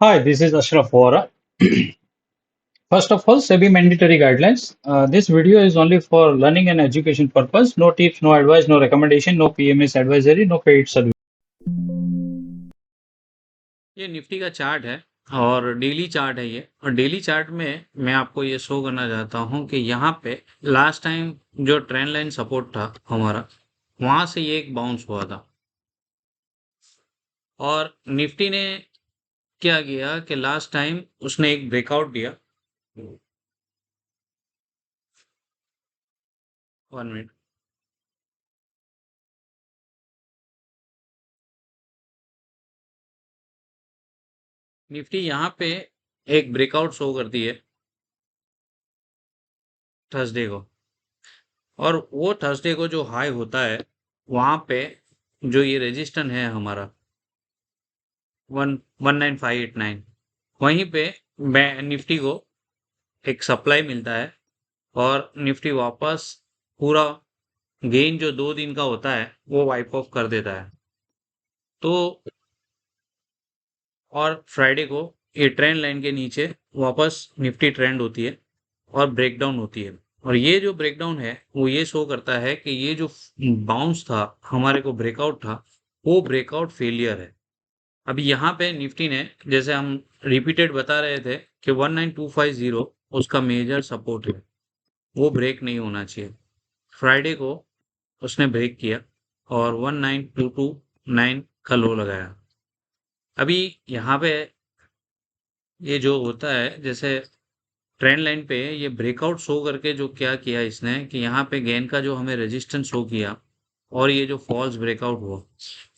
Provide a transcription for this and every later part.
Hi, this is Ashraf Vora. First of all, SEBI mandatory guidelines. This video is only for learning and education purpose. No tips, no advice, no recommendation, no PMS advisory, no paid service. ये Nifty का chart है और daily chart है ये। और daily chart में मैं आपको ये शो करना चाहता हूँ कि यहाँ पे लास्ट टाइम जो ट्रेंड लाइन सपोर्ट था हमारा, वहां से ये एक बाउंस हुआ था। और निफ्टी ने क्या किया कि लास्ट टाइम उसने एक ब्रेकआउट दिया। 1 मिनट। निफ्टी यहाँ पे एक ब्रेकआउट शो करती है थर्सडे को। और वो थर्सडे को जो हाई होता है वहां पे जो ये रेजिस्टेंस है हमारा 119,589, वहीं पे निफ्टी को एक सप्लाई मिलता है और निफ्टी वापस पूरा गेन जो 2 दिन का होता है वो वाइप ऑफ कर देता है। तो और फ्राइडे को ये ट्रेंड लाइन के नीचे वापस निफ्टी ट्रेंड होती है और ब्रेकडाउन होती है। और ये जो ब्रेकडाउन है वो ये शो करता है कि ये जो बाउंस था हमारे को ब्रेकआउट था, वो ब्रेकआउट फेलियर है। अभी यहाँ पे निफ्टी ने, जैसे हम रिपीटेड बता रहे थे कि 19250 उसका मेजर सपोर्ट है, वो ब्रेक नहीं होना चाहिए। फ्राइडे को उसने ब्रेक किया और 19229 का लो लगाया। अभी यहाँ पे ये जो होता है, जैसे ट्रेंड लाइन पे ये ब्रेकआउट शो करके जो क्या किया इसने कि यहाँ पे गेन का जो हमें रेजिस्टेंस शो किया और ये जो फॉल्स ब्रेकआउट हुआ,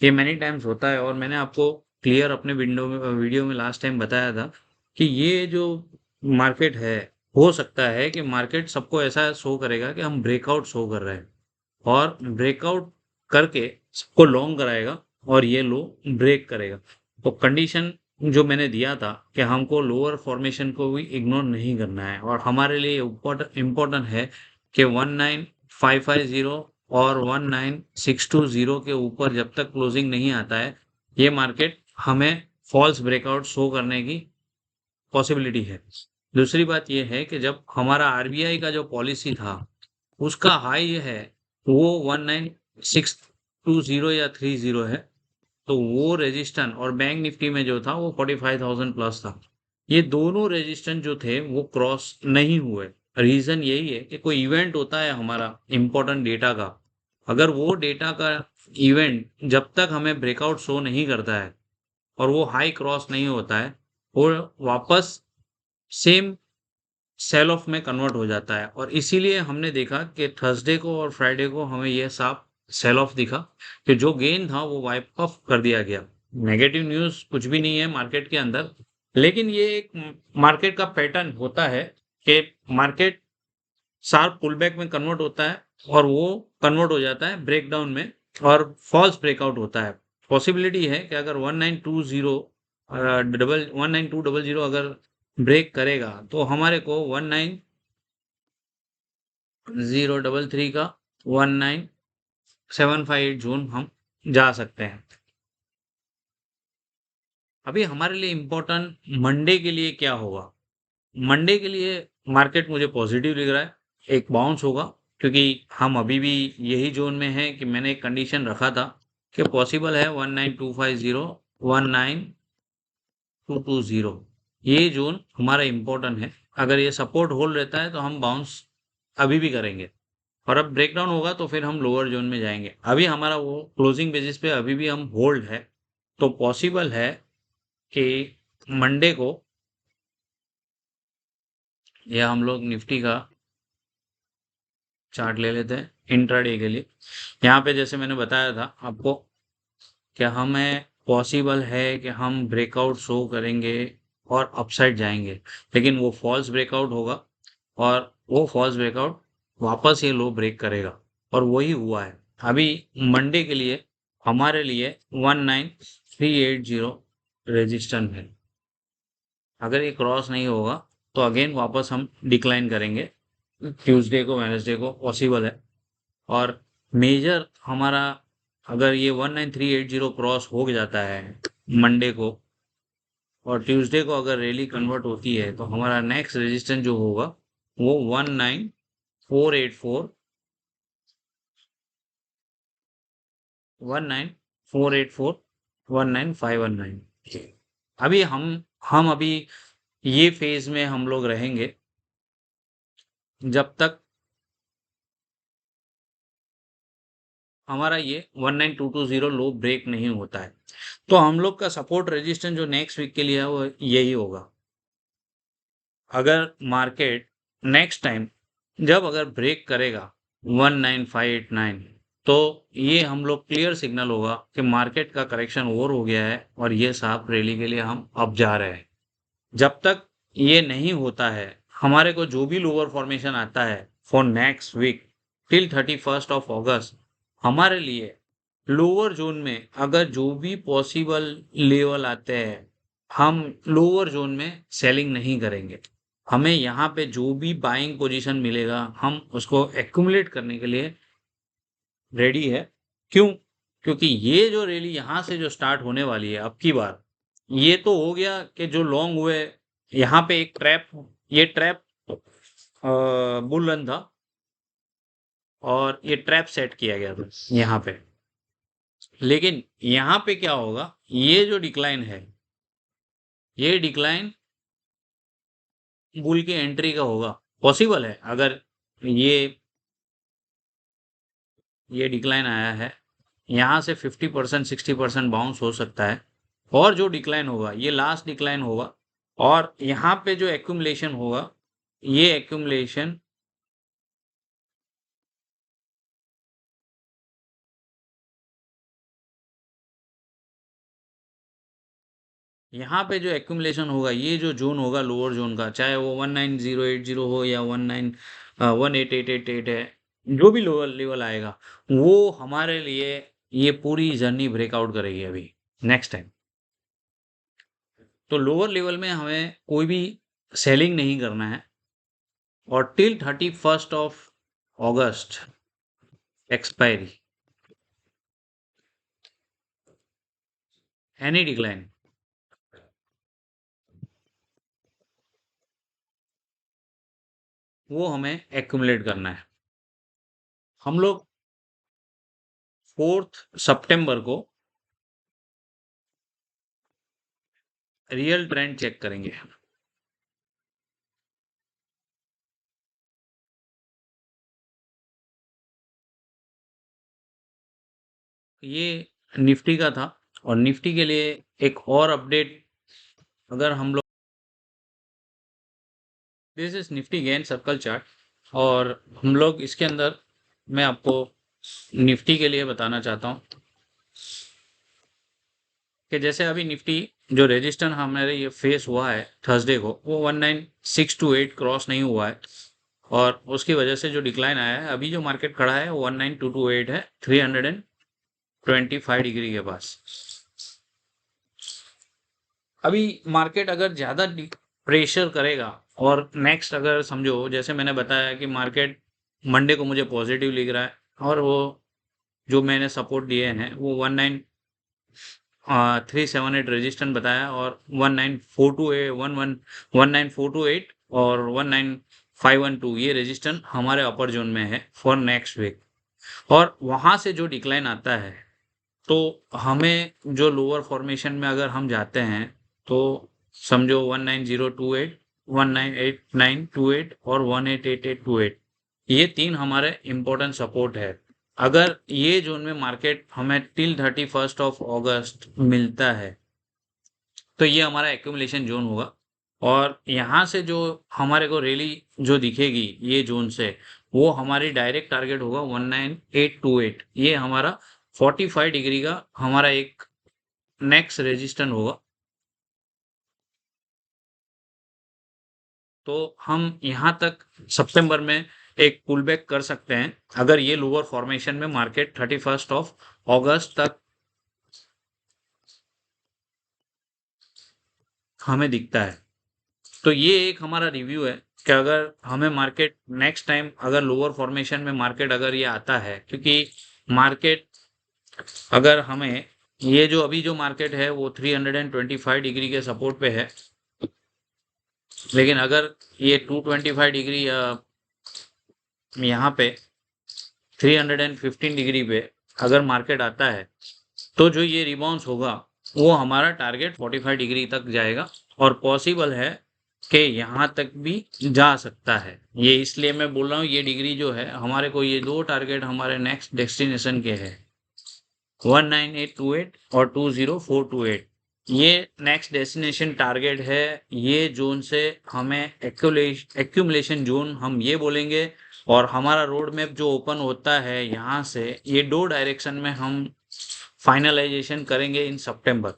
ये मैनी टाइम्स होता है। और मैंने आपको क्लियर अपने वीडियो में लास्ट टाइम बताया था कि ये जो मार्केट है, हो सकता है कि मार्केट सबको ऐसा शो करेगा कि हम ब्रेकआउट शो कर रहे हैं और ब्रेकआउट करके सबको लॉन्ग कराएगा और ये लो ब्रेक करेगा। तो कंडीशन जो मैंने दिया था कि हमको लोअर फॉर्मेशन को भी इग्नोर नहीं करना है और हमारे लिए इम्पोर्टेंट है कि 19550 और 19620 के ऊपर जब तक क्लोजिंग नहीं आता है, ये मार्केट हमें फॉल्स ब्रेकआउट शो करने की पॉसिबिलिटी है। दूसरी बात ये है कि जब हमारा आरबीआई का जो पॉलिसी था उसका हाई है वो 19620 या 30 है, तो वो रेजिस्टेंस और बैंक निफ्टी में जो था वो 45,000 प्लस था। ये दोनों रेजिस्टेंस जो थे वो क्रॉस नहीं हुए। रीजन यही है कि कोई इवेंट होता है हमारा इम्पोर्टेंट डेटा का, अगर वो डेटा का इवेंट जब तक हमें ब्रेकआउट शो नहीं करता है और वो हाई क्रॉस नहीं होता है, वो वापस सेम सेल ऑफ में कन्वर्ट हो जाता है। और इसीलिए हमने देखा कि थर्सडे को और फ्राइडे को हमें यह साफ सेल ऑफ दिखा कि जो गेन था वो वाइप ऑफ कर दिया गया। नेगेटिव न्यूज़ कुछ भी नहीं है मार्केट के अंदर, लेकिन ये एक मार्केट का पैटर्न होता है कि मार्केट शार्प पुलबैक में कन्वर्ट होता है और वो कन्वर्ट हो जाता है ब्रेकडाउन में और फॉल्स ब्रेकआउट होता है। पॉसिबिलिटी है कि अगर 1920 19200 अगर ब्रेक करेगा तो हमारे को 19033 का 19758 जोन हम जा सकते हैं। अभी हमारे लिए इम्पोर्टेंट मंडे के लिए क्या होगा? मंडे के लिए मार्केट मुझे पॉजिटिव लग रहा है, एक बाउंस होगा, क्योंकि हम अभी भी यही जोन में हैं कि मैंने एक कंडीशन रखा था कि पॉसिबल है 19250 19220, ये जोन हमारा इम्पोर्टेंट है। अगर ये सपोर्ट होल्ड रहता है तो हम बाउंस अभी भी करेंगे और अब ब्रेकडाउन होगा तो फिर हम लोअर जोन में जाएंगे। अभी हमारा वो क्लोजिंग बेसिस पे अभी भी हम होल्ड है, तो पॉसिबल है कि मंडे को या हम लोग निफ्टी का चार्ट ले लेते हैं इंट्राडे के लिए। यहाँ पे जैसे मैंने बताया था आपको कि हमें पॉसिबल है कि हम ब्रेकआउट शो करेंगे और अपसाइड जाएंगे, लेकिन वो फॉल्स ब्रेकआउट होगा और वो फॉल्स ब्रेकआउट वापस ये लो ब्रेक करेगा और वही हुआ है। अभी मंडे के लिए हमारे लिए 19380 रेजिस्टेंस है। अगर ये क्रॉस नहीं होगा तो अगेन वापस हम डिक्लाइन करेंगे। ट्यूसडे को वेनेसडे को पॉसिबल है। और मेजर हमारा, अगर ये 19380 क्रॉस हो जाता है मंडे को, और ट्यूसडे को अगर रैली कन्वर्ट होती है तो हमारा नेक्स्ट रेजिस्टेंस जो होगा वो 19484 19484 19519। अभी हम अभी ये फेज में हम लोग रहेंगे जब तक हमारा ये 19220 लो ब्रेक नहीं होता है। तो हम लोग का सपोर्ट रेजिस्टेंस जो नेक्स्ट वीक के लिए है वो यही होगा। अगर मार्केट नेक्स्ट टाइम जब अगर ब्रेक करेगा 19589 तो ये हम लोग क्लियर सिग्नल होगा कि मार्केट का करेक्शन ओवर हो गया है और ये साफ रैली के लिए हम अब जा रहे हैं। जब तक ये नहीं होता है हमारे को जो भी लोअर फॉर्मेशन आता है for next week till 31st of August हमारे लिए लोअर जोन में अगर जो भी पॉसिबल लेवल आते हैं हम लोअर जोन में सेलिंग नहीं करेंगे। हमें यहाँ पे जो भी बाइंग पोजीशन मिलेगा हम उसको एक्यूमुलेट करने के लिए रेडी है। क्यों? क्योंकि ये जो रैली यहाँ से जो स्टार्ट होने वाली है अब की बार ये तो हो गया कि जो लॉन्ग हुए यहाँ पे एक ट्रैप ये ट्रैप बुल रन था और ये ट्रैप सेट किया गया था यहाँ पे। लेकिन यहाँ पे क्या होगा ये जो डिक्लाइन है ये डिक्लाइन बुल की एंट्री का होगा। पॉसिबल है अगर ये डिक्लाइन आया है यहाँ से 50% 60% बाउंस हो सकता है और जो डिक्लाइन होगा ये लास्ट डिक्लाइन होगा और यहाँ पे जो एक्यूमुलेशन होगा ये एक्यूमुलेशन यहाँ पे जो एक्यूमुलेशन होगा ये जो जोन होगा लोअर जोन का चाहे वो 19080 हो या 18888 है जो भी लोअर लेवल आएगा वो हमारे लिए ये पूरी जर्नी ब्रेकआउट करेगी अभी नेक्स्ट टाइम। तो लोअर लेवल में हमें कोई भी सेलिंग नहीं करना है और till 31st of August expiry any decline वो हमें एक्यूमुलेट करना है। हम लोग 4 सितंबर को रियल ट्रेंड चेक करेंगे। ये निफ्टी का था और निफ्टी के लिए एक और अपडेट अगर हम लोग this is Nifty gain circle chart और हम लोग इसके अंदर मैं आपको निफ्टी के लिए बताना चाहता हूँ कि जैसे अभी निफ्टी जो रेजिस्टेंस हमारे ये फेस हुआ है थर्सडे को वो 19628 क्रॉस नहीं हुआ है और उसकी वजह से जो डिक्लाइन आया है अभी जो मार्केट खड़ा है वो 19228 है 325 डिग्री के पास। अभी मार्केट अगर ज़्यादा प्रेशर करेगा और नेक्स्ट अगर समझो जैसे मैंने बताया कि मार्केट मंडे को मुझे पॉजिटिव लिख रहा है और वो जो मैंने सपोर्ट दिए हैं वो 19378 रेजिस्टेंस बताया और 19428 और 19512 ये रेजिस्टेंस हमारे अपर जोन में है फॉर नेक्स्ट वीक और वहां से जो डिक्लाइन आता है तो हमें जो लोअर फॉर्मेशन में अगर हम जाते हैं तो समझो 19028 1988928 और 1888828 ये तीन हमारे इम्पोर्टेंट सपोर्ट है। अगर ये जोन में मार्केट हमें टिल 31st ऑफ अगस्त मिलता है तो ये हमारा एक्यूमुलेशन जोन होगा और यहाँ से जो हमारे को रैली जो दिखेगी ये जोन से वो हमारी डायरेक्ट टारगेट होगा 19828 ये हमारा 45 डिग्री का हमारा एक नेक्स्ट रेजिस्टेंस होगा। तो हम यहाँ तक सितंबर में एक पुल बैक कर सकते हैं अगर ये लोअर फॉर्मेशन में मार्केट 31st ऑफ अगस्त तक हमें दिखता है। तो ये एक हमारा रिव्यू है कि अगर हमें मार्केट नेक्स्ट टाइम अगर लोअर फॉर्मेशन में मार्केट अगर ये आता है क्योंकि मार्केट अगर हमें ये जो अभी जो मार्केट है वो 325 डिग्री के सपोर्ट पे है, लेकिन अगर ये 225 डिग्री यहाँ पे 315 डिग्री पे अगर मार्केट आता है, तो जो ये रिबाउंस होगा वो हमारा टारगेट 45 डिग्री तक जाएगा और पॉसिबल है कि यहाँ तक भी जा सकता है। ये इसलिए मैं बोल रहा हूँ, ये डिग्री जो है हमारे को, ये दो टारगेट हमारे नेक्स्ट डेस्टिनेशन के हैं, 19828 और 20428। ये नेक्स्ट डेस्टिनेशन टारगेट है। ये जोन से हमें एक्यूमुलेशन जोन हम ये बोलेंगे, और हमारा रोड मैप जो ओपन होता है यहाँ से, ये दो डायरेक्शन में हम फाइनलाइजेशन करेंगे इन सितंबर।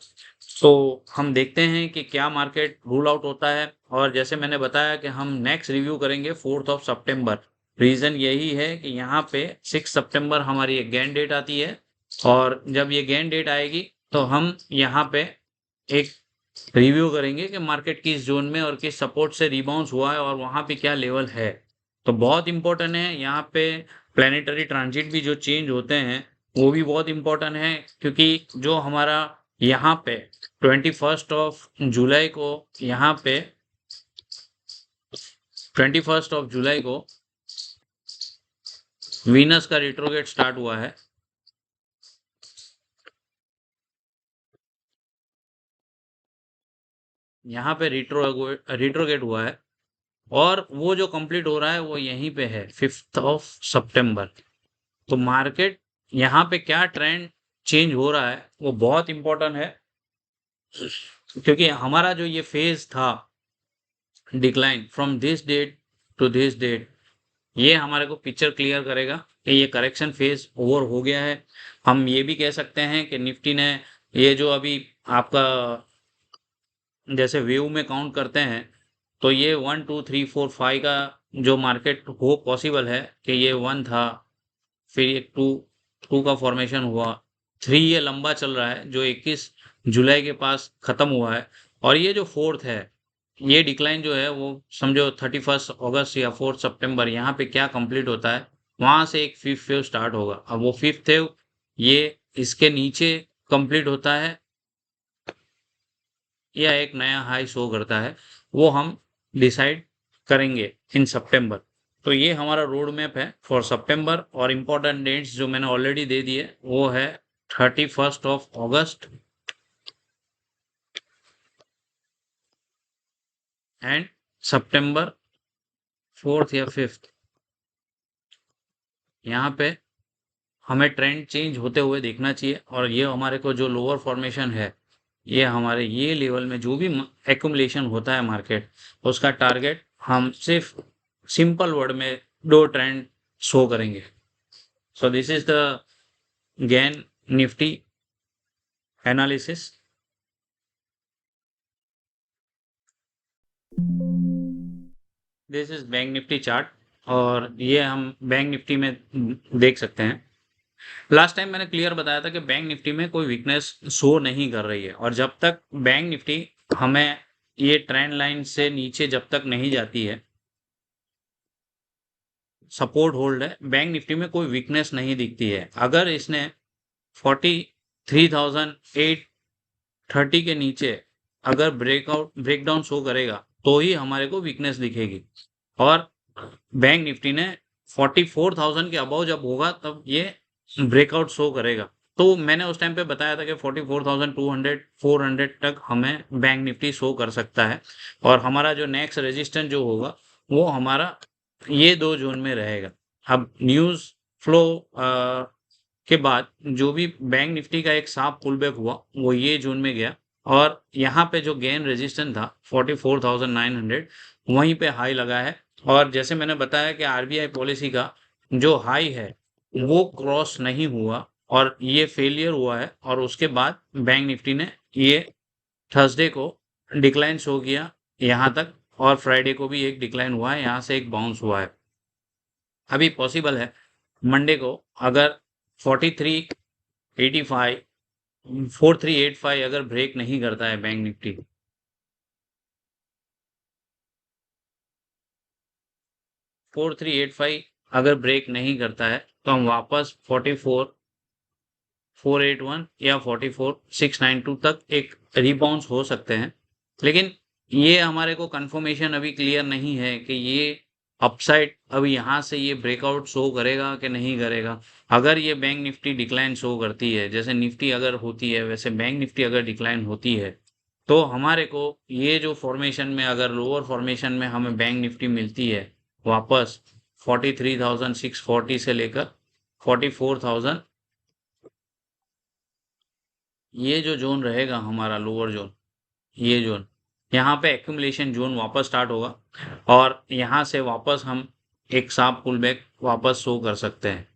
तो हम देखते हैं कि क्या मार्केट रूल आउट होता है, और जैसे मैंने बताया कि हम नेक्स्ट रिव्यू करेंगे 4th ऑफ सितंबर। रीजन यही है कि यहाँ पे 6 सितंबर हमारी एक गेन डेट आती है, और जब ये गेन डेट आएगी तो हम यहाँ पे एक रिव्यू करेंगे कि मार्केट किस जोन में और किस सपोर्ट से रिबाउंस हुआ है और वहां पे क्या लेवल है। तो बहुत इंपॉर्टेंट है यहाँ पे। प्लानिटरी ट्रांजिट भी जो चेंज होते हैं वो भी बहुत इंपॉर्टेंट है, क्योंकि जो हमारा यहाँ पे 21 ऑफ जुलाई को, यहाँ पे 21 ऑफ जुलाई को वीनस का रिट्रोगेट स्टार्ट हुआ है। यहाँ पे रिट्रोगेट हुआ है, और वो जो कंप्लीट हो रहा है वो यहीं पे है 5th ऑफ सितंबर। तो मार्केट यहाँ पे क्या ट्रेंड चेंज हो रहा है वो बहुत इंपॉर्टेंट है, क्योंकि हमारा जो ये फेज था decline from this date to this date, ये हमारे को पिक्चर क्लियर करेगा कि ये करेक्शन फेज ओवर हो गया है। हम ये भी कह सकते हैं कि निफ्टी ने ये जो अभी आपका जैसे वेव में काउंट करते हैं, तो ये 1 2 3 4 5 का जो मार्केट हो पॉसिबल है कि ये 1 था, फिर एक 2 का फॉर्मेशन हुआ, 3 ये लंबा चल रहा है जो 21 जुलाई के पास खत्म हुआ है, और ये जो 4th है, ये डिक्लाइन जो है वो समझो 31 अगस्त या 4 सितंबर यहाँ पे क्या कंप्लीट होता है, वहां से एक फिफ्थ वेव स्टार्ट होगा। अब वो फिफ्थ वेव ये इसके नीचे कंप्लीट होता है या एक नया हाई शो करता है, वो हम डिसाइड करेंगे इन सितंबर। तो ये हमारा रोड मैप है फॉर सितंबर, और इम्पोर्टेंट डेट्स जो मैंने ऑलरेडी दे दिए वो है 31 of August and September 4th या 5th। यहाँ पे हमें ट्रेंड चेंज होते हुए देखना चाहिए, और ये हमारे को जो लोअर फॉर्मेशन है, ये हमारे ये लेवल में जो भी एक्यूमुलेशन होता है मार्केट, उसका टारगेट हम सिर्फ सिंपल वर्ड में दो ट्रेंड शो करेंगे। So this is the gain Nifty analysis. This is bank Nifty chart, और ये हम बैंक निफ्टी में देख सकते हैं। लास्ट टाइम मैंने क्लियर बताया था कि बैंक निफ्टी में कोई वीकनेस शो नहीं कर रही है, और जब तक बैंक निफ्टी हमें ये ट्रेंड लाइन से नीचे जब तक नहीं जाती है, सपोर्ट होल्ड है, बैंक निफ्टी में कोई वीकनेस नहीं दिखती है। अगर इसने 43,830 के नीचे अगर ब्रेकडाउन शो करेगा तो ही हमारे को वीकनेस दिखेगी, और बैंक निफ्टी ने 44,000 के अबव जब होगा तब ये ब्रेकआउट शो करेगा। तो मैंने उस टाइम पे बताया था कि 44,200 400 तक हमें बैंक निफ्टी शो कर सकता है, और हमारा जो नेक्स्ट रेजिस्टेंस जो होगा वो हमारा ये दो जोन में रहेगा। अब न्यूज़ फ्लो के बाद जो भी बैंक निफ्टी का एक साफ पुल बैक हुआ वो ये जोन में गया, और यहाँ पे जो गेन रेजिस्टेंस था 44,900 वहीं पे हाई लगा है। और जैसे मैंने बताया कि आरबीआई पॉलिसी का जो हाई है वो क्रॉस नहीं हुआ, और ये फेलियर हुआ है, और उसके बाद बैंक निफ्टी ने ये थर्सडे को डिक्लाइन शो किया यहाँ तक, और फ्राइडे को भी एक डिक्लाइन हुआ है, यहाँ से एक बाउंस हुआ है। अभी पॉसिबल है मंडे को अगर 4385 4385 अगर ब्रेक नहीं करता है बैंक निफ्टी, 4385 अगर ब्रेक नहीं करता है, तो हम वापस 44 481 या 44692 तक एक रीबाउंस हो सकते हैं, लेकिन ये हमारे को कंफर्मेशन अभी क्लियर नहीं है कि ये अपसाइड अभी यहाँ से ये ब्रेकआउट शो करेगा कि नहीं करेगा। अगर ये बैंक निफ्टी डिक्लाइन शो करती है, जैसे निफ्टी अगर होती है वैसे बैंक निफ्टी अगर डिक्लाइन होती है, तो हमारे को ये जो फॉर्मेशन में अगर लोअर फॉर्मेशन में हमें बैंक निफ्टी मिलती है वापस 43,640 से लेकर 44,000, ये जो जोन रहेगा हमारा लोअर जोन, ये जोन, यहाँ पे एक्यूमुलेशन जोन वापस स्टार्ट होगा और यहाँ से वापस हम एक शार्प पुल बैक वापस शो कर सकते हैं।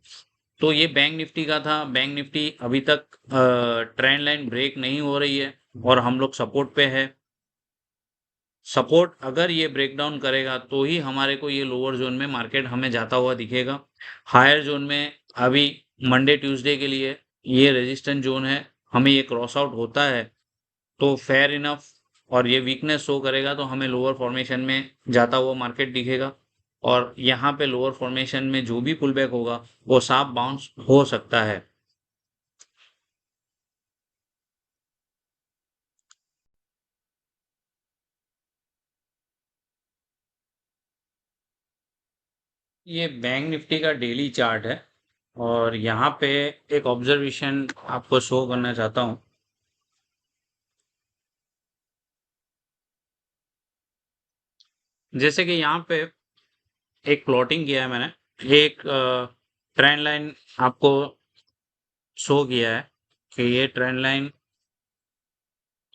तो ये बैंक निफ्टी का था। बैंक निफ्टी अभी तक ट्रेंड लाइन ब्रेक नहीं हो रही है और हम लोग सपोर्ट पे है। सपोर्ट अगर ये ब्रेक डाउन करेगा तो ही हमारे को ये लोअर जोन में मार्केट हमें जाता हुआ दिखेगा। हायर जोन में अभी मंडे ट्यूसडे के लिए ये रेजिस्टेंस जोन है, हमें ये क्रॉस आउट होता है तो फेयर इनफ और ये वीकनेस शो करेगा तो हमें लोअर फॉर्मेशन में जाता हुआ मार्केट दिखेगा और यहाँ पे लोअर फॉर्मेशन में जो भी पुल बैक होगा वो शार्प बाउंस हो सकता है। ये बैंक निफ्टी का डेली चार्ट है और यहाँ पे एक ऑब्जर्वेशन आपको शो करना चाहता हूँ। जैसे कि यहाँ पे एक प्लॉटिंग किया है मैंने, एक ट्रेंड लाइन आपको शो किया है कि ये ट्रेंड लाइन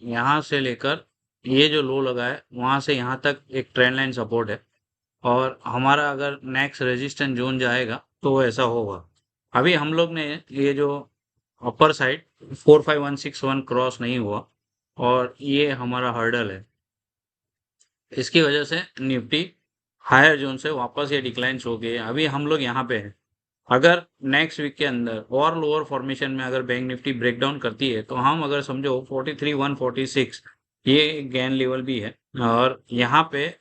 यहाँ से लेकर ये जो लो लगा है वहां से यहाँ तक एक ट्रेंड लाइन सपोर्ट है और हमारा अगर नेक्स्ट रेजिस्टेंस जोन जाएगा तो वो ऐसा होगा। अभी हम लोग ने ये जो अपर साइड 45161 क्रॉस नहीं हुआ और ये हमारा हर्डल है, इसकी वजह से निफ्टी हायर जोन से वापस ये डिक्लाइन हो गई है। अभी हम लोग यहाँ पे हैं। अगर नेक्स्ट वीक के अंदर और लोअर फॉर्मेशन में अगर बैंक निफ्टी ब्रेक डाउन करती है तो हम अगर समझो 43,146 ये गेन लेवल भी है और यहाँ पे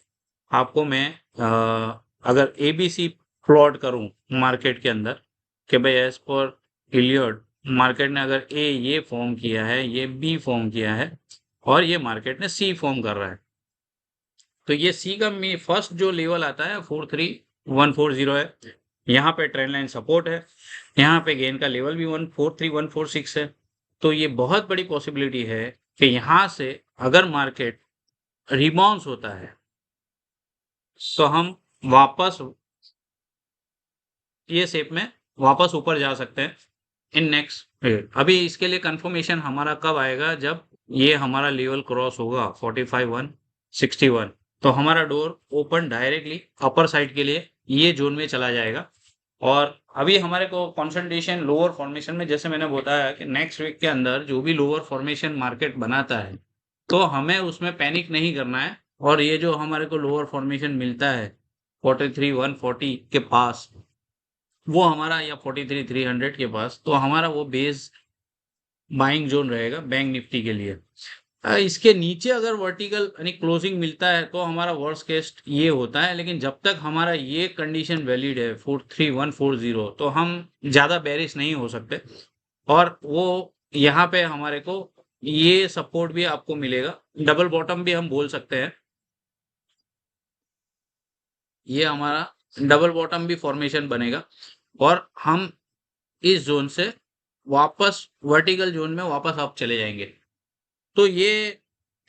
आपको मैं अगर एबीसी प्लॉट करूं मार्केट के अंदर कि भाई एज पर इलियड मार्केट ने अगर ए ये फॉर्म किया है, ये बी फॉर्म किया है और ये मार्केट ने सी फॉर्म कर रहा है, तो ये सी का फर्स्ट जो लेवल आता है 43,140 है। यहाँ पे ट्रेंड लाइन सपोर्ट है, यहाँ पे गेन का लेवल भी 143,146 है। तो ये बहुत बड़ी पॉसिबिलिटी है कि यहाँ से अगर मार्केट रिबाउंस होता है तो हम वापस ये शेप में वापस ऊपर जा सकते हैं इन नेक्स्ट पीरियड। अभी इसके लिए कंफर्मेशन हमारा कब आएगा, जब ये हमारा लेवल क्रॉस होगा 45,161 तो हमारा door open directly upper side के लिए ये जोन में चला जाएगा। और अभी हमारे को कंसंट्रेशन लोअर फॉर्मेशन में, जैसे मैंने बताया कि नेक्स्ट वीक के अंदर जो भी लोअर फॉर्मेशन मार्केट बनाता है तो हमें उसमें पैनिक नहीं करना है और ये जो हमारे को लोअर फॉर्मेशन मिलता है 43,140 के पास वो हमारा, या 43,300 के पास, तो हमारा वो बेस बाइंग जोन रहेगा बैंक निफ्टी के लिए। इसके नीचे अगर वर्टिकल यानी क्लोजिंग मिलता है तो हमारा वर्स्ट केस ये होता है, लेकिन जब तक हमारा ये कंडीशन वैलिड है 43,140 तो हम ज़्यादा बेरिश नहीं हो सकते और वो यहाँ पे हमारे को ये सपोर्ट भी आपको मिलेगा, डबल बॉटम भी हम बोल सकते हैं। ये हमारा डबल बॉटम भी फॉर्मेशन बनेगा और हम इस जोन से वापस वर्टिकल जोन में वापस आप चले जाएंगे। तो ये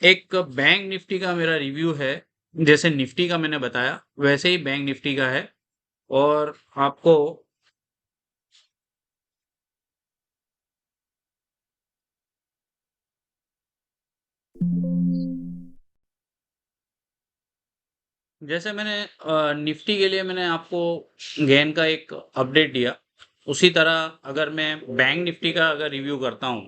एक बैंक निफ्टी का मेरा रिव्यू है। जैसे निफ्टी का मैंने बताया वैसे ही बैंक निफ्टी का है और आपको जैसे मैंने निफ्टी के लिए मैंने आपको गेन का एक अपडेट दिया, उसी तरह अगर मैं बैंक निफ्टी का अगर रिव्यू करता हूँ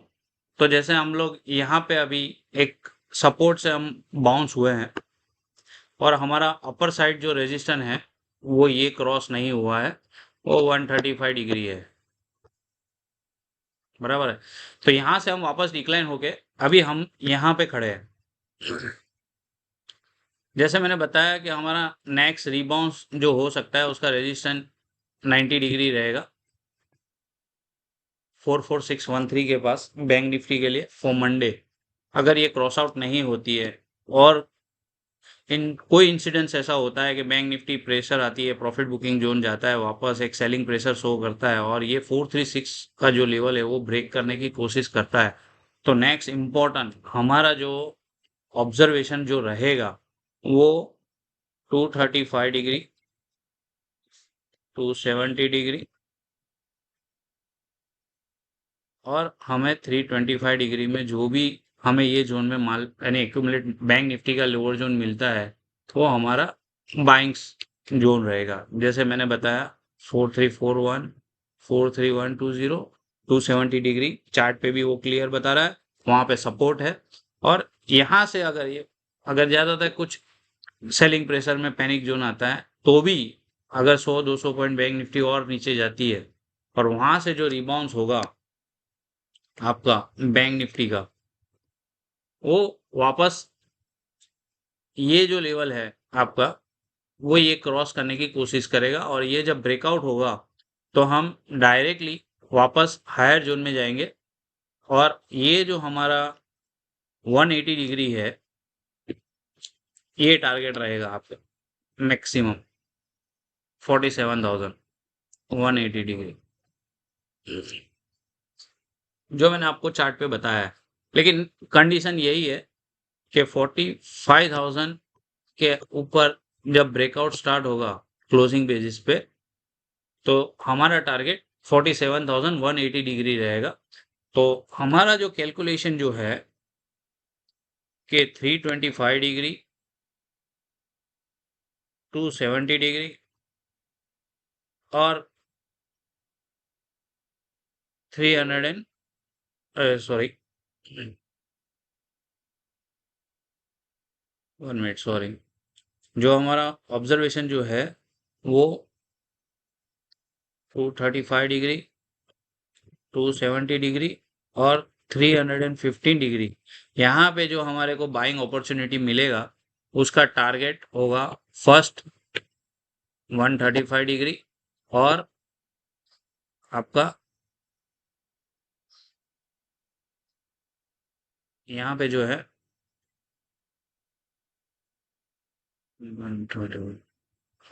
तो जैसे हम लोग यहाँ पे अभी एक सपोर्ट से हम बाउंस हुए हैं और हमारा अपर साइड जो रेजिस्टेंस है वो ये क्रॉस नहीं हुआ है, वो 135 डिग्री है, बराबर है। तो यहाँ से हम वापस डिक्लाइन होके अभी हम यहाँ पे खड़े हैं। जैसे मैंने बताया कि हमारा नेक्स्ट रिबाउंस जो हो सकता है उसका रेजिस्टेंस 90 डिग्री रहेगा 44,613 के पास बैंक निफ्टी के लिए फॉर मंडे अगर ये क्रॉस आउट नहीं होती है और इन कोई इंसिडेंस ऐसा होता है कि बैंक निफ्टी प्रेशर आती है, प्रॉफिट बुकिंग जोन जाता है, वापस एक सेलिंग प्रेशर शो करता है और ये 436 का जो लेवल है वो ब्रेक करने की कोशिश करता है, तो नेक्स्ट इम्पोर्टेंट हमारा जो ऑब्जर्वेशन जो रहेगा वो 235 डिग्री, 270 डिग्री और हमें 325 डिग्री में जो भी हमें ये जोन में माल यानी एक्यूमुलेट बैंक निफ्टी का लोअर जोन मिलता है तो हमारा बाइंग्स जोन रहेगा। जैसे मैंने बताया 4341, 43120, 270 डिग्री चार्ट पे भी वो क्लियर बता रहा है, वहां पे सपोर्ट है। और यहाँ से अगर ज्यादातर कुछ सेलिंग प्रेशर में पैनिक जोन आता है तो भी अगर 100-200 पॉइंट बैंक निफ्टी और नीचे जाती है और वहां से जो रिबाउंस होगा आपका बैंक निफ्टी का वो वापस ये जो लेवल है आपका वो ये क्रॉस करने की कोशिश करेगा और ये जब ब्रेकआउट होगा तो हम डायरेक्टली वापस हायर जोन में जाएंगे और ये जो हमारा 180 डिग्री है ये टारगेट रहेगा आपका मैक्सिमम 47,180 डिग्री जो मैंने आपको चार्ट पे बताया है। लेकिन कंडीशन यही है कि 45,000 के ऊपर जब ब्रेकआउट स्टार्ट होगा क्लोजिंग बेसिस पे तो हमारा टारगेट 47,180 डिग्री रहेगा। तो हमारा जो कैलकुलेशन जो है कि 325 डिग्री, 270 डिग्री और 300 सॉरी 1 मिनट सॉरी, जो हमारा ऑब्जर्वेशन जो है वो 235 डिग्री, 270 डिग्री और 315 डिग्री यहाँ पे जो हमारे को बाइंग अपॉर्चुनिटी मिलेगा उसका टारगेट होगा फर्स्ट 135 डिग्री और आपका यहाँ पे जो है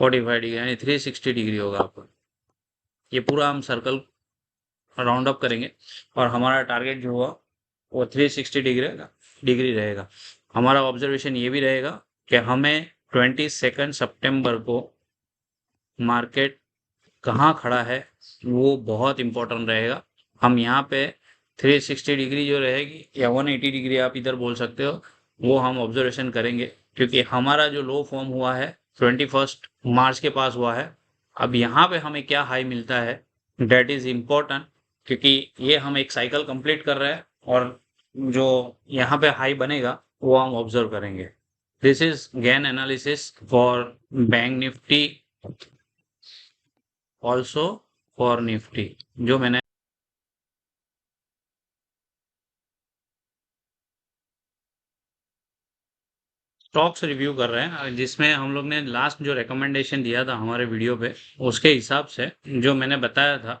45 डिग्री यानी 360 डिग्री होगा आपका। ये पूरा हम सर्कल राउंड अप करेंगे और हमारा टारगेट जो हुआ वो 360 डिग्री रहेगा। हमारा ऑब्जर्वेशन ये भी रहेगा कि हमें 22 सितंबर को मार्केट कहाँ खड़ा है वो बहुत इंपॉर्टेंट रहेगा। हम यहाँ पे 360 डिग्री जो रहेगी या 180 डिग्री आप इधर बोल सकते हो वो हम ऑब्जर्वेशन करेंगे क्योंकि हमारा जो लो फॉर्म हुआ है 21 मार्च के पास हुआ है। अब यहाँ पे हमें क्या हाई मिलता है डेट इज इम्पोर्टेंट क्योंकि ये हम एक साइकिल कंप्लीट कर रहे हैं और जो यहाँ पे हाई बनेगा वो हम ऑब्जर्व करेंगे। This is gain analysis for bank Nifty also for Nifty जो मैंने स्टॉक्स रिव्यू कर रहे हैं जिसमें हम लोग ने लास्ट जो रिकमेंडेशन दिया था हमारे वीडियो पे उसके हिसाब से जो मैंने बताया था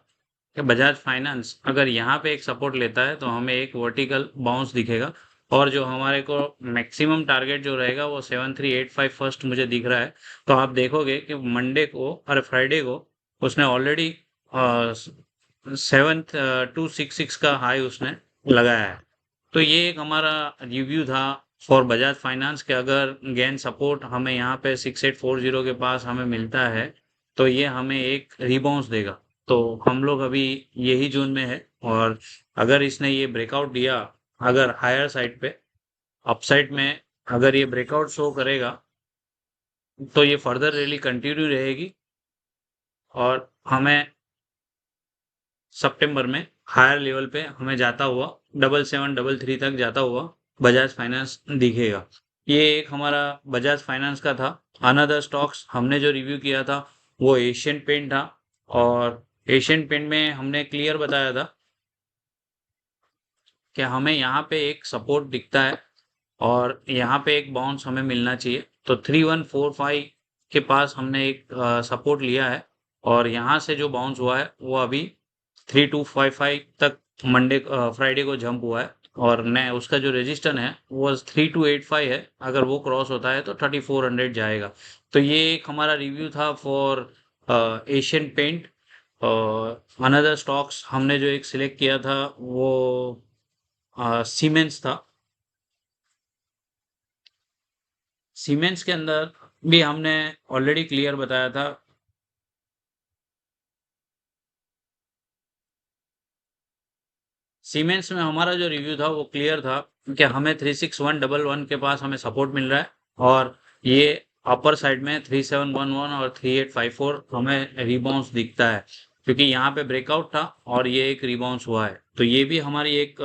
कि बजाज फाइनेंस अगर यहाँ पे एक सपोर्ट लेता है तो हमें एक वर्टिकल बाउंस दिखेगा और जो हमारे को मैक्सिमम टारगेट जो रहेगा वो 7385 फर्स्ट मुझे दिख रहा है। तो आप देखोगे कि मंडे को और फ्राइडे को उसने ऑलरेडी 7266 का हाई उसने लगाया है। तो ये एक हमारा रिव्यू था फॉर बजाज फाइनेंस के अगर गेन सपोर्ट हमें यहाँ पे 6840 के पास हमें मिलता है तो ये हमें एक रिबाउंस देगा। तो हम लोग अभी यही जोन में है और अगर इसने ये ब्रेकआउट दिया अगर हायर साइड पे अपसाइड में अगर ये ब्रेकआउट शो करेगा तो ये फर्दर रैली कंटिन्यू रहेगी और हमें सितंबर में हायर लेवल पे हमें जाता हुआ 7733 तक जाता हुआ बजाज फाइनेंस दिखेगा। ये एक हमारा बजाज फाइनेंस का था। अनदर स्टॉक्स हमने जो रिव्यू किया था वो एशियन पेंट था और एशियन पेंट में हमने क्लियर बताया था कि हमें यहाँ पे एक सपोर्ट दिखता है और यहाँ पे एक बाउंस हमें मिलना चाहिए। तो 3145 के पास हमने एक सपोर्ट लिया है और यहाँ से जो बाउंस हुआ है वो अभी 3255 तक मंडे फ्राइडे को जंप हुआ है, और नया उसका जो रेजिस्टेंस है वो 3285 है। अगर वो क्रॉस होता है तो 3400 जाएगा। तो ये एक हमारा रिव्यू था for Asian Paint. Another stocks हमने जो एक सिलेक्ट किया था वो सीमेंस था। सीमेंस के अंदर भी हमने ऑलरेडी क्लियर बताया था। सीमेंस में हमारा जो रिव्यू था वो क्लियर था कि हमें 36111 के पास हमें सपोर्ट मिल रहा है, और ये अपर साइड में 3711 और 3854 हमें रिबाउंस दिखता है, क्योंकि यहाँ पे ब्रेकआउट था और ये एक रिबाउंस हुआ है। तो ये भी हमारी एक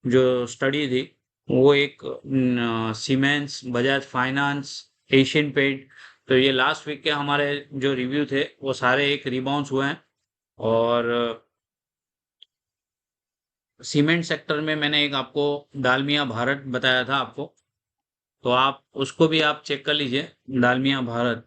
जो स्टडी थी वो एक Siemens, Bajaj Finance, Asian Paint. तो ये लास्ट वीक के हमारे जो रिव्यू थे वो सारे एक रिबाउंस हुए हैं। और सीमेंट सेक्टर में मैंने एक आपको डालमिया भारत बताया था आपको, तो आप उसको भी आप चेक कर लीजिए, डालमिया भारत।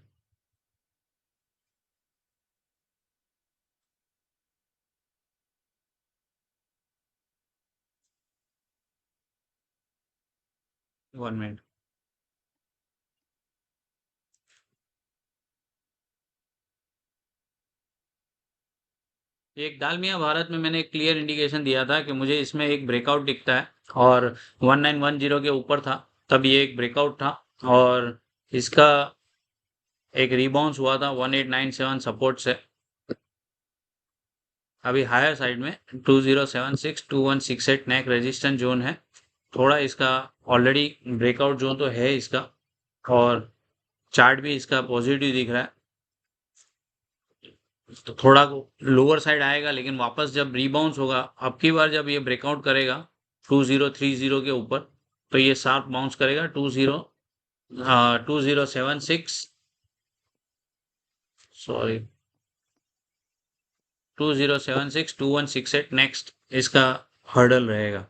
1 मिनट। एक डालमिया भारत में मैंने एक क्लियर इंडिकेशन दिया था कि मुझे इसमें एक ब्रेकआउट दिखता है, और 1910 के ऊपर था तब ये एक ब्रेकआउट था, और इसका एक रिबाउंस हुआ था 1897 सपोर्ट से। अभी हायर साइड में 2076 2168 नेक रेजिस्टेंस जोन है। थोड़ा इसका ऑलरेडी ब्रेकआउट जोन तो है इसका, और चार्ट भी इसका पॉजिटिव दिख रहा है। तो थोड़ा लोअर साइड आएगा, लेकिन वापस जब रिबाउंस होगा, अब की बार जब ये ब्रेकआउट करेगा 2030 के ऊपर, तो ये शार्प बाउंस करेगा 2076, सॉरी 2076 2168 नेक्स्ट इसका हर्डल रहेगा।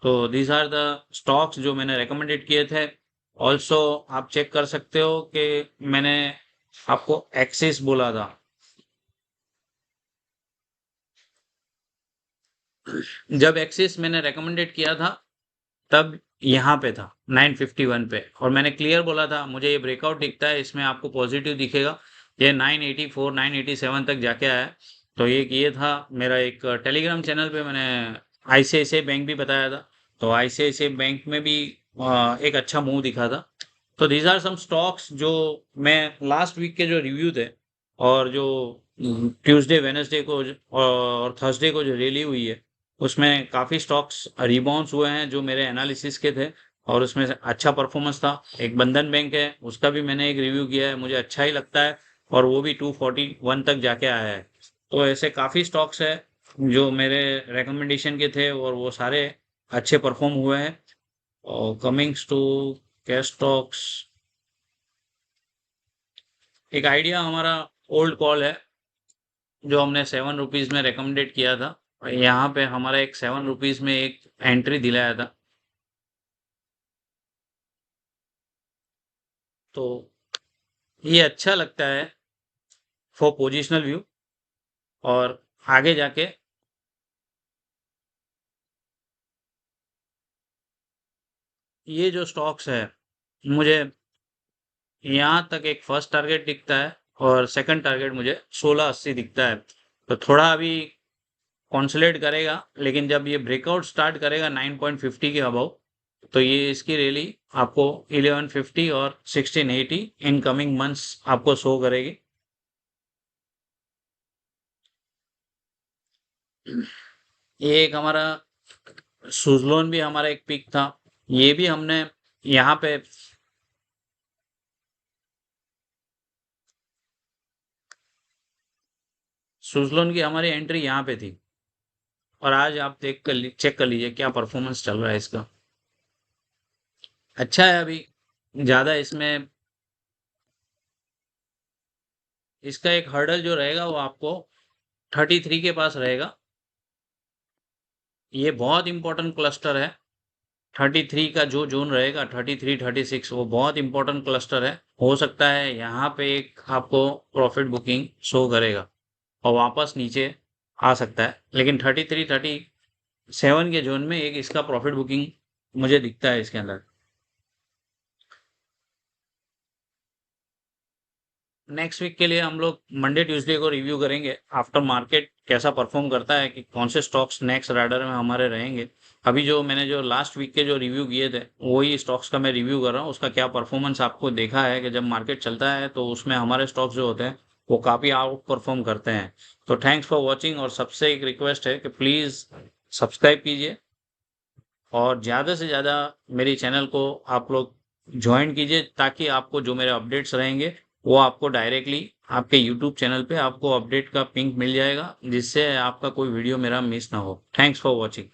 तो दीज आर द स्टॉक्स जो मैंने रेकमेंडेड किए थे। ऑल्सो आप चेक कर सकते हो कि मैंने आपको एक्सिस बोला था। जब एक्सिस मैंने रेकमेंडेड किया था तब यहाँ पे था 951 पे, और मैंने क्लियर बोला था मुझे ये ब्रेकआउट दिखता है, इसमें आपको पॉजिटिव दिखेगा। ये 984 987 तक जाके आया। तो ये था मेरा एक टेलीग्राम चैनल पे मैंने आईसीआईसीआई बैंक भी बताया था। तो आईसीआईसीआई बैंक में भी एक अच्छा मूव दिखा था। तो दीज आर सम स्टॉक्स जो मैं लास्ट वीक के जो रिव्यू थे, और जो ट्यूसडे वेनेसडे को और थर्सडे को जो रैली हुई है, उसमें काफ़ी स्टॉक्स रिबाउंस हुए हैं जो मेरे एनालिसिस के थे, और उसमें से अच्छा परफॉर्मेंस था। एक बंधन बैंक है, उसका भी मैंने एक रिव्यू किया है, मुझे अच्छा ही लगता है, और वो भी 241 तक जाके आया है। तो ऐसे काफ़ी स्टॉक्स है जो मेरे रिकमेंडेशन के थे, और वो सारे अच्छे परफॉर्म हुए हैं। और कमिंग्स टू कैश स्टॉक्स, एक आइडिया हमारा ओल्ड कॉल है जो हमने 7 रुपीज़ में रिकमेंडेड किया था, और यहाँ पे हमारा एक 7 रुपीज़ में एक एंट्री दिलाया था। तो ये अच्छा लगता है फॉर पोजिशनल व्यू, और आगे जाके ये जो स्टॉक्स है, मुझे यहाँ तक एक फर्स्ट टारगेट दिखता है, और सेकंड टारगेट मुझे 1680 दिखता है। तो थोड़ा अभी कॉन्सोलेट करेगा, लेकिन जब ये ब्रेकआउट स्टार्ट करेगा 9.50 के अबव, तो ये इसकी रैली आपको 1150 और 1680 इन कमिंग मंथ्स आपको शो करेगी। ये एक हमारा सुजलोन भी हमारा एक पिक था, ये भी हमने यहाँ पे सुजलोन की हमारी एंट्री यहाँ पे थी, और आज आप चेक कर लीजिए क्या परफॉर्मेंस चल रहा है इसका। अच्छा है। अभी ज़्यादा इसमें इसका एक हर्डल जो रहेगा वो आपको 33 के पास रहेगा। ये बहुत इंपॉर्टेंट क्लस्टर है। 33 का जो जोन रहेगा, 33 36, वो बहुत इंपॉर्टेंट क्लस्टर है। हो सकता है यहाँ पे एक आपको प्रॉफिट बुकिंग शो करेगा और वापस नीचे आ सकता है, लेकिन 33 37 के जोन में एक इसका प्रॉफिट बुकिंग मुझे दिखता है इसके अंदर। नेक्स्ट वीक के लिए हम लोग मंडे ट्यूसडे को रिव्यू करेंगे आफ्टर मार्केट कैसा परफॉर्म करता है, कि कौन से स्टॉक्स नेक्स्ट राइडर में हमारे रहेंगे। अभी जो मैंने जो लास्ट वीक के जो रिव्यू किए थे वही स्टॉक्स का मैं रिव्यू कर रहा हूँ, उसका क्या परफॉर्मेंस आपको देखा है कि जब मार्केट चलता है तो उसमें हमारे स्टॉक्स जो होते हैं वो काफ़ी आउट परफॉर्म करते हैं। तो थैंक्स फॉर वॉचिंग, और सबसे एक रिक्वेस्ट है कि प्लीज़ सब्सक्राइब कीजिए और ज़्यादा से ज़्यादा मेरे चैनल को आप लोग ज्वाइन कीजिए, ताकि आपको जो मेरे अपडेट्स रहेंगे वो आपको डायरेक्टली आपके यूट्यूब चैनल पे आपको अपडेट का पिंक मिल जाएगा, जिससे आपका कोई वीडियो मेरा मिस ना हो। Thanks for watching.